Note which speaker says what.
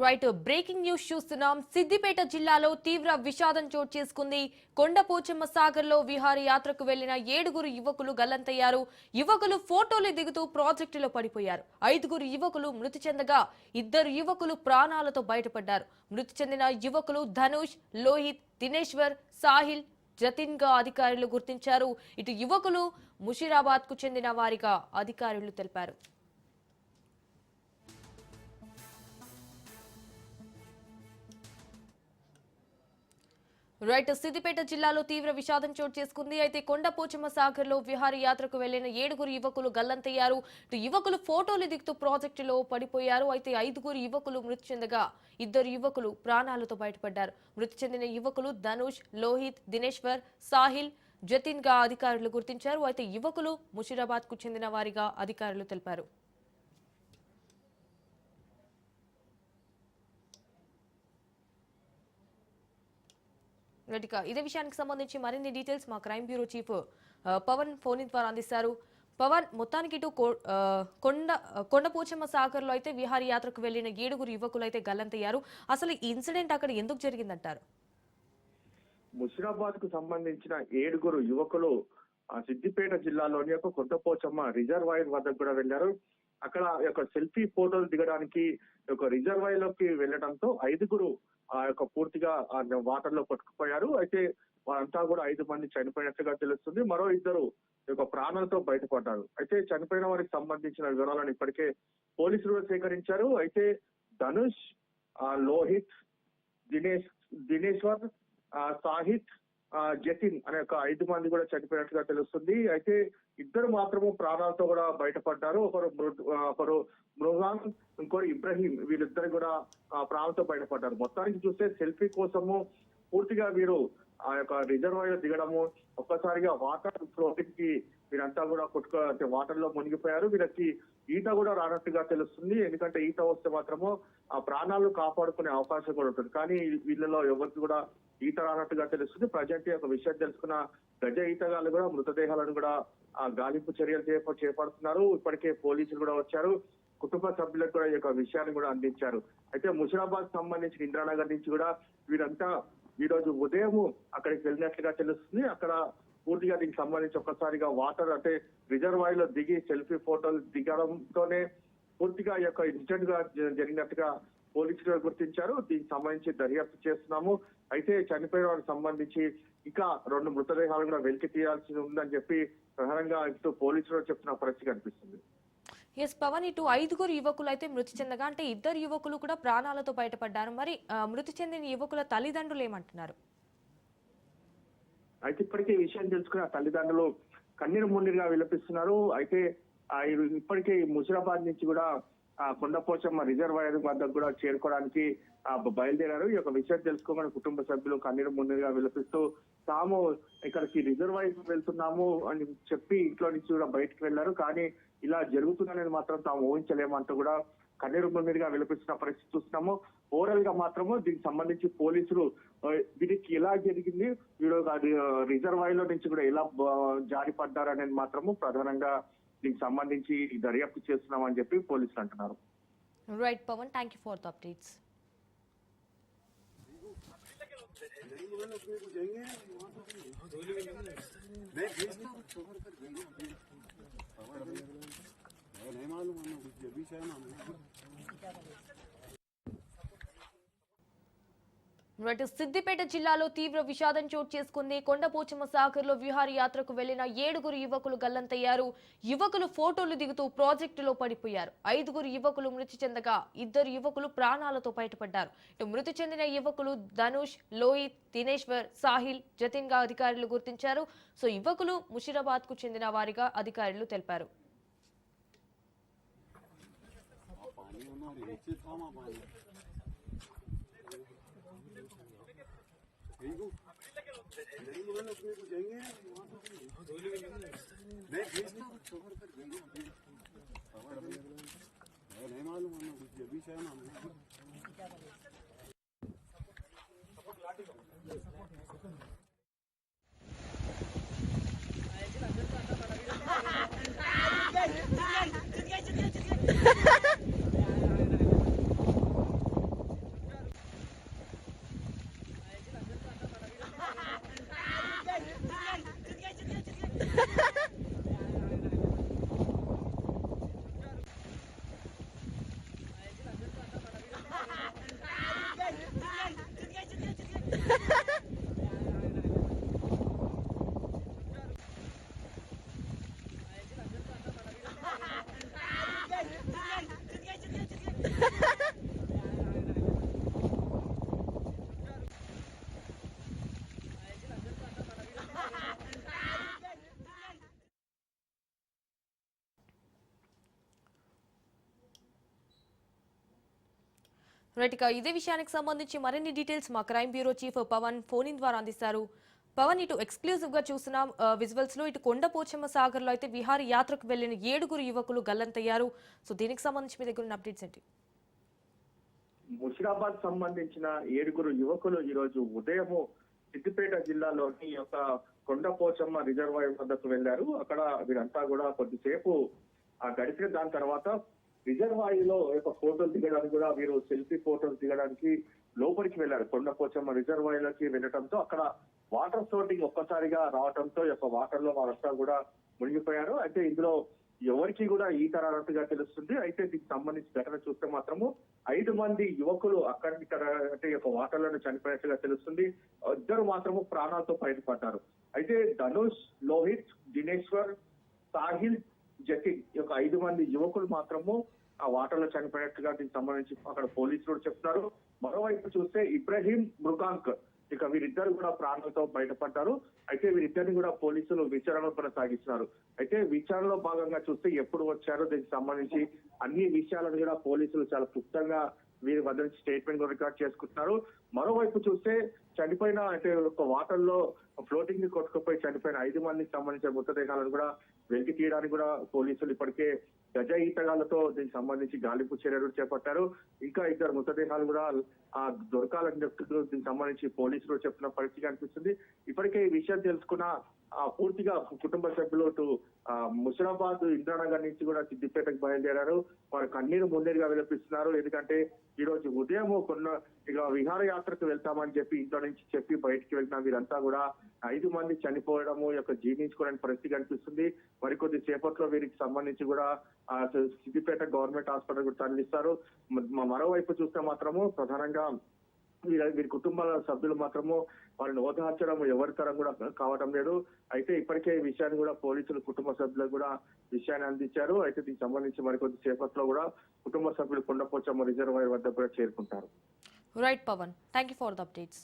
Speaker 1: Right breaking news చూస్తున్నాం. సిద్దిపేట జిల్లాలో తీవ్ర విషాదం చోటు చేసుకుంది. కొండపోచమ్మ సాగర్ లో విహారీ యాత్రకు వెళ్లిన 7 యువకులు గల్లంతయ్యారు. యువకులు ఫోటోలు దిగుతూ ప్రాజెక్టులో పడిపోయారు. 5 యువకులు మృతి చెందగా 2 యువకులు ప్రాణాలతో బయటపడ్డారు. మృతి చెందిన యువకులు ధనుష్, లోహిత్, దినేశ్వర్, సాహిల్, జతిన్ గా అధికారులు గుర్తించారు. ఇటు యువకులు ముషీరాబాద్ కు చెందిన వారిగా అధికారులు తెలిపారు. రైట్ సిద్దిపేట జిల్లాలో తీవ్ర విషాదం చోటు చేసుకుంది. అయితే కొండపోచమ్మ సాగర్ లో విహారీ యాత్రకు వెళ్లిన 7 యువకులు గల్లంతయ్యారు. యువకులు ఫోటోలు దిగుతూ ప్రాజెక్టులో పడిపోయారు. అయితే 5 యువకులు మృతి చెందగా 2 యువకులు ప్రాణాలతో బయటపడ్డారు. మృతి చెందిన యువకులు ధనుష్, లోహిత్, దినేశ్వర్, సాహిల్, జతిన్ గా అధికారులు గుర్తించారు. అయితే యువకులు ముషీరాబాద్ కు చెందిన వారిగా అధికారులు తెలిపారు. ఇదే విషయానికి సంబంధించి మరిన్ని డీటెయిల్స్ మా crime bureau chief Pavan phone ద్వారా అందిస్తారు. పవన్, మొత్తానికి ఇటు కొండపోచమ్మ సాగర్ లో అయితే విహారీ యాత్రకు వెళ్లిన 7 యువకులు అయితే గల్లంతయ్యారు. అసలు ఈ ఇన్సిడెంట్ అక్కడ ఎందుకు జరిగిందంటారు?
Speaker 2: ముషీరాబాద్ కు సంబంధించిన 7 యువకులు సిద్దిపేట జిల్లాలోని ఒక కొండపోచమ్మ రిజర్వాయర్ వద్దకు కూడా వెళ్లారు. అక్కడ సెల్ఫీ ఫోటోలు దిగడానికి రిజర్వాయర్ లోకి వెళ్లడంతో 5 పూర్తిగా వాటర్ లో కొట్టుకుపోయారు. అయితే వారంతా కూడా 5 మంది చనిపోయినట్లుగా తెలుస్తుంది. మరో 2 ప్రాణాలతో బయటపడ్డారు. అయితే చనిపోయిన వారికి సంబంధించిన వివరాలను ఇప్పటికే పోలీసులు సేకరించారు. అయితే ధనుష్, లోహిత్, దినేశ్వర్, సాహిత్, జతిన్ అనే 5 మంది కూడా చనిపోయినట్లుగా తెలుస్తుంది. అయితే 2 మాత్రము ప్రాణాలతో కూడా బయటపడ్డారు. ఒకరు మృగాన్, ఇంకోరు ఇబ్రహీం, వీళ్ళిద్దరు కూడా ప్రాణాలతో బయటపడ్డారు. మొత్తానికి చూస్తే సెల్ఫీ కోసము పూర్తిగా వీరు రిజర్వాయర్ దిగడము, ఒక్కసారిగా వాటర్ ఫ్లోటింగ్ కి వీరంతా కూడా వాటర్ లో మునిగిపోయారు. వీళ్ళకి ఈత కూడా రానట్టుగా తెలుస్తుంది. ఎందుకంటే ఈత వస్తే మాత్రము ఆ ప్రాణాలు కాపాడుకునే అవకాశం కూడా ఉంటుంది. కానీ వీళ్ళలో ఎవరికి కూడా ఈత రానట్టుగా తెలుస్తుంది. ప్రజెంట్ విషయం తెలుసుకున్న గజ ఈతగాళ్ళు కూడా మృతదేహాలను కూడా గాలింపు చర్యలు చేపడుతున్నారు. ఇప్పటికే పోలీసులు కూడా వచ్చారు. కుటుంబ సభ్యులకు కూడా ఈ విషయాన్ని కూడా అందించారు. అయితే ముషీరాబాద్ సంబంధించిన ఇంద్రానగర్ నుంచి కూడా వీరంతా ఈ రోజు ఉదయం అక్కడికి వెళ్ళినట్లుగా తెలుస్తుంది. అక్కడ పూర్తిగా దీనికి సంబంధించి ఒక్కసారిగా వాటర్ అంటే రిజర్వాయర్ లో దిగి సెల్ఫీ ఫోటోలు దిగడంతోనే పూర్తిగా ఇన్సిడెంట్ గా జరిగినట్టుగా పోలీసులు గుర్తించారు. దీనికి సంబంధించి దర్యాప్తు చేస్తున్నాము. అయితే చనిపోయిన వారికి సంబంధించి ఇంకా 2 మృతదేహాలు కూడా వెలికి తీయాల్సి ఉందని చెప్పి ప్రధానంగా ఇటు పోలీసులు చెప్తున్న పరిస్థితి కనిపిస్తుంది.
Speaker 1: ఎస్ పవన్, ఇటు 5 యువకులు అయితే మృతి చెందగా అంటే 2 యువకులు కూడా ప్రాణాలతో బయటపడ్డారు. మరి మృతి చెందిన యువకుల తల్లిదండ్రులు ఏమంటున్నారు?
Speaker 2: అయితే ఇప్పటికే ఈ విషయం తెలుసుకున్న తల్లిదండ్రులు కన్నీరు మున్నీరుగా విలపిస్తున్నారు. అయితే ఇప్పటికే ముషీరాబాద్ నుంచి కూడా కొండపోచమ్మ రిజర్వాయర్ వద్దకు కూడా చేరుకోవడానికి బయలుదేరారు. ఈ విషయం తెలుసుకోమని కుటుంబ సభ్యులు కన్నీరు మున్నీరుగా విలపిస్తూ తాము ఇక్కడికి రిజర్వాయర్ వెళ్తున్నాము అని చెప్పి ఇంట్లో నుంచి కూడా బయటకు వెళ్లారు. కానీ ఇలా జరుగుతుందనేది మాత్రం తాము ఊహించలేమంటూ కూడా కన్నీరు మున్నీరుగా విలపిస్తున్న పరిస్థితి చూస్తున్నాము. ఓవరాల్ గా మాత్రము దీనికి సంబంధించి పోలీసులు వీరికి ఎలా జరిగింది, వీరు రిజర్వాయర్ లో నుంచి కూడా ఎలా జారిపడ్డారు అనేది మాత్రము ప్రధానంగా దీనికి సంబంధించి దర్యాప్తు చేస్తున్నామని చెప్పి పోలీసులు అంటున్నారు.
Speaker 1: Right Pavan, thank you for the updates. Siddipet జిల్లాలో తీవ్ర విషాదం చోటు చేసుకుంది. కొండపోచమ్మ సాగర్ లో విహారీ యాత్రకు వెళ్లిన 7 యువకులు గల్లంతయ్యారు. యువకులు ఫోటోలు దిగుతూ ప్రాజెక్టులో పడిపోయారు. 5 యువకులు మృతి చెందగా 2 యువకులు ప్రాణాలతో బయటపడ్డారు. ఇటు మృతి చెందిన యువకులు ధనుష్, లోహిత్, దినేశ్వర్, సాహిల్, జతిన్ గా అధికారులు గుర్తించారు. సో యువకులు ముషీరాబాద్ కు చెందిన వారిగా అధికారులు తెలిపారు. రైట్, ఇక ఇదే విషయానికి సంబంధించి మరిన్ని డీటెయిల్స్ మా crime bureau chief Pavan phone in ద్వారా అందిస్తారు. పవన్, ఇటు ఎక్స్క్లూజివ్ గా చూస్తున్నాం విజువల్స్ లో, ఇటు కొండపోచమ్మ సాగర్ లో అయితే విహార యాత్రకు వెళ్లిన 7 యువకులు గల్లంతయ్యారు. సో దీనికి సంబంధించి మీ దగ్గర ఉన్న అప్డేట్స్ ఏంటి?
Speaker 2: ముషిరాబాద్ సంబంధించిన 7 యువకులు ఈ రోజు ఉదయము సిద్దిపేట జిల్లాలోని యొక్క కొండపోచమ్మ రిజర్వాయర్ వద్దకు వెళ్లారు. అక్కడ వీరంతా కూడా కొద్దిసేపు గడిచిన దాని తర్వాత రిజర్వాయర్ లో యొక్క ఫోటోలు దిగడానికి కూడా వీరు సెల్ఫీ ఫోటోలు దిగడానికి లోపలికి వెళ్లారు. కొండపోచమ్మ రిజర్వాయర్ లోకి వెళ్లడంతో అక్కడ వాటర్ ఫ్లోటింగ్ ఒక్కసారిగా రావడంతో యొక్క వాటర్ లో వారంతా కూడా మునిగిపోయారు. అయితే ఇందులో ఎవరికి కూడా ఈత రానట్టుగా తెలుస్తుంది. అయితే దీనికి సంబంధించి ఘటన చూస్తే మాత్రము 5 మంది యువకులు అక్కడిక్కడ అంటే యొక్క వాటర్ లోనే చనిపోయినట్టుగా తెలుస్తుంది. 2 మాత్రము ప్రాణాలతో బయటపడ్డారు. అయితే ధనుష్, లోహిత్, దినేశ్వర్, సాహిల్, జతిన్ ఈ యొక్క 5 మంది యువకులు మాత్రము ఆ వాటర్ లో చనిపోయినట్టుగా దీనికి సంబంధించి అక్కడ పోలీసులు చెప్తున్నారు. మరోవైపు చూస్తే ఇబ్రహీం, మృగాంక్ ఇక వీరిద్దరు కూడా ప్రాణాలతో బయటపడ్డారు. అయితే వీరిద్దరిని కూడా పోలీసులు విచారణ కొనసాగిస్తున్నారు. అయితే విచారణలో భాగంగా చూస్తే ఎప్పుడు వచ్చారో దీనికి సంబంధించి అన్ని విషయాలను కూడా పోలీసులు చాలా క్లుప్తంగా వీరి వద్ద నుంచి స్టేట్మెంట్ రికార్డ్ చేసుకుంటున్నారు. మరోవైపు చూస్తే చనిపోయిన అంటే ఒక వాటర్ లో ఫ్లోటింగ్ ని కొట్టుకుపోయి చనిపోయిన 5 మందికి సంబంధించిన మృతదేహాలను కూడా వెలికి తీయడానికి కూడా పోలీసులు ఇప్పటికే గజ ఈతగాళ్లతో దీనికి సంబంధించి గాలింపు చర్యలు చేపట్టారు. ఇంకా 2 మృతదేహాలు కూడా దొరకాలని చెప్తూ దీనికి సంబంధించి పోలీసులు చెప్తున్న పరిస్థితి అనిపిస్తుంది. ఇప్పటికే ఈ విషయం తెలుసుకున్న పూర్తిగా కుటుంబ సభ్యులు ముషిరాబాద్, ఇంద్రానగర్ నుంచి కూడా సిద్దిపేటకు బయలుదేరారు. వారు కన్నీరు మున్నీరుగా విలపిస్తున్నారు. ఎందుకంటే ఈ రోజు ఉదయం ఇక విహారయాత్రకు వెళ్తామని చెప్పి ఇంట్లో నుంచి చెప్పి బయటికి వెళ్తున్న వీరంతా కూడా 5 మంది చనిపోవడము యొక్క జీర్ణించుకోవడానికి పరిస్థితి కనిపిస్తుంది. మరికొద్ది సేపట్లో వీరికి సంబంధించి కూడా సిద్దిపేట గవర్నమెంట్ హాస్పిటల్ కూడా తరలిస్తారు. మరోవైపు చూస్తే మాత్రము ప్రధానంగా వీరి కుటుంబాల సభ్యులు మాత్రము వారిని ఓదార్చడం ఎవరి తరం కూడా కావడం లేదు. అయితే ఇప్పటికే ఈ విషయాన్ని కూడా పోలీసులు కుటుంబ సభ్యులకు కూడా విషయాన్ని అందించారు. అయితే దీనికి సంబంధించి మరికొద్ది సేపట్లో కూడా కుటుంబ సభ్యులు కొండపోచమ్మ రిజర్వాయర్ వద్ద కూడా చేరుకుంటారు.
Speaker 1: Right Pavan, thank you for the updates.